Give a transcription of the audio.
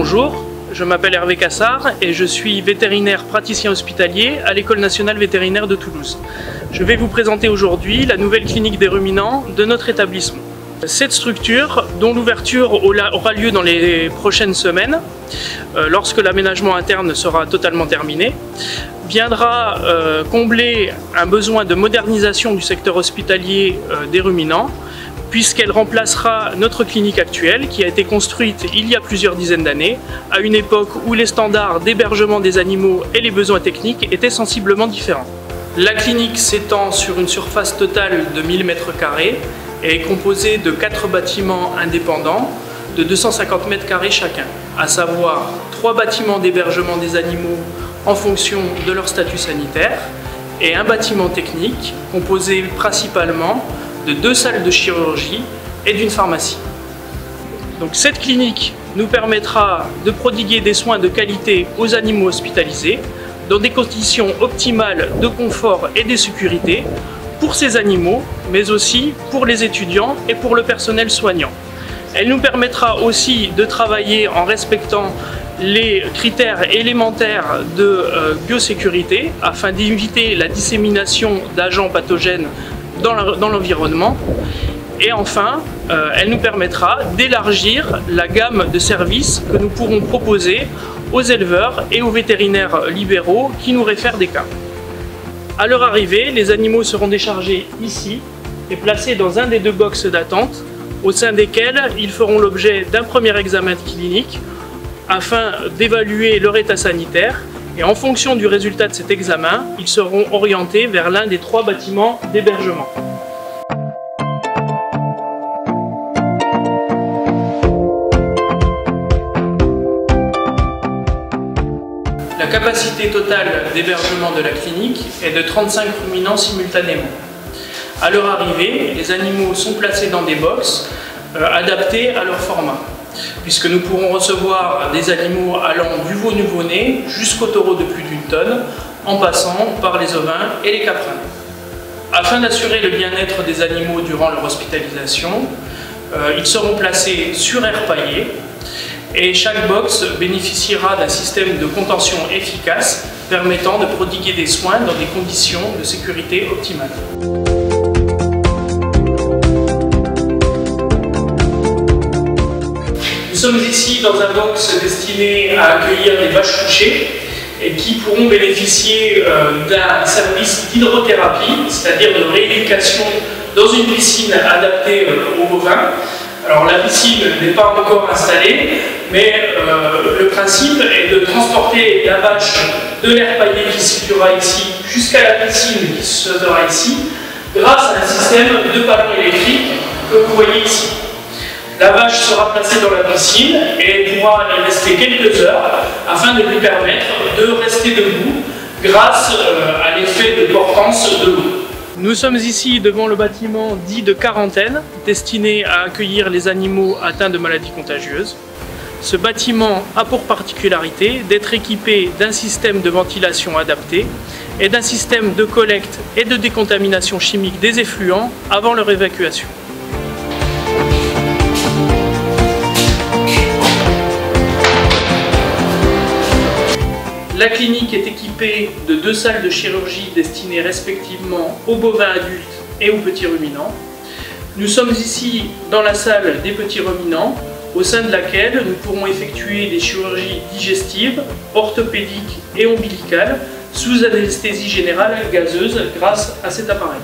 Bonjour, je m'appelle Hervé Cassard et je suis vétérinaire praticien hospitalier à l'École nationale vétérinaire de Toulouse. Je vais vous présenter aujourd'hui la nouvelle clinique des ruminants de notre établissement. Cette structure, dont l'ouverture aura lieu dans les prochaines semaines, lorsque l'aménagement interne sera totalement terminé, viendra combler un besoin de modernisation du secteur hospitalier des ruminants, puisqu'elle remplacera notre clinique actuelle qui a été construite il y a plusieurs dizaines d'années, à une époque où les standards d'hébergement des animaux et les besoins techniques étaient sensiblement différents. La clinique s'étend sur une surface totale de 1000 m² et est composée de 4 bâtiments indépendants de 250 m² chacun, à savoir 3 bâtiments d'hébergement des animaux en fonction de leur statut sanitaire et un bâtiment technique composé principalement de 2 salles de chirurgie et d'une pharmacie. Donc cette clinique nous permettra de prodiguer des soins de qualité aux animaux hospitalisés dans des conditions optimales de confort et de sécurité pour ces animaux, mais aussi pour les étudiants et pour le personnel soignant. Elle nous permettra aussi de travailler en respectant les critères élémentaires de biosécurité afin d'éviter la dissémination d'agents pathogènes dans l'environnement. Et enfin, elle nous permettra d'élargir la gamme de services que nous pourrons proposer aux éleveurs et aux vétérinaires libéraux qui nous réfèrent des cas. À leur arrivée, les animaux seront déchargés ici et placés dans un des 2 box d'attente au sein desquels ils feront l'objet d'un premier examen clinique afin d'évaluer leur état sanitaire. Et en fonction du résultat de cet examen, ils seront orientés vers l'un des 3 bâtiments d'hébergement. La capacité totale d'hébergement de la clinique est de 35 ruminants simultanément. À leur arrivée, les animaux sont placés dans des box adaptés à leur format, puisque nous pourrons recevoir des animaux allant du veau nouveau-né jusqu'au taureau de plus d'1 tonne, en passant par les ovins et les caprins. Afin d'assurer le bien-être des animaux durant leur hospitalisation, ils seront placés sur air paillé et chaque box bénéficiera d'un système de contention efficace permettant de prodiguer des soins dans des conditions de sécurité optimales. Nous sommes ici dans un box destiné à accueillir des vaches couchées et qui pourront bénéficier d'un service d'hydrothérapie, c'est-à-dire de rééducation dans une piscine adaptée aux bovins. Alors la piscine n'est pas encore installée, mais le principe est de transporter la vache de l'air paillé qui se situera ici jusqu'à la piscine qui se sera ici, grâce à un système de ballon électrique que vous voyez ici. La vache sera placée dans la piscine et elle pourra y rester quelques heures afin de lui permettre de rester debout grâce à l'effet de portance de l'eau. Nous sommes ici devant le bâtiment dit de quarantaine, destiné à accueillir les animaux atteints de maladies contagieuses. Ce bâtiment a pour particularité d'être équipé d'un système de ventilation adapté et d'un système de collecte et de décontamination chimique des effluents avant leur évacuation. La clinique est équipée de 2 salles de chirurgie destinées respectivement aux bovins adultes et aux petits ruminants. Nous sommes ici dans la salle des petits ruminants, au sein de laquelle nous pourrons effectuer des chirurgies digestives, orthopédiques et ombilicales sous anesthésie générale gazeuse grâce à cet appareil.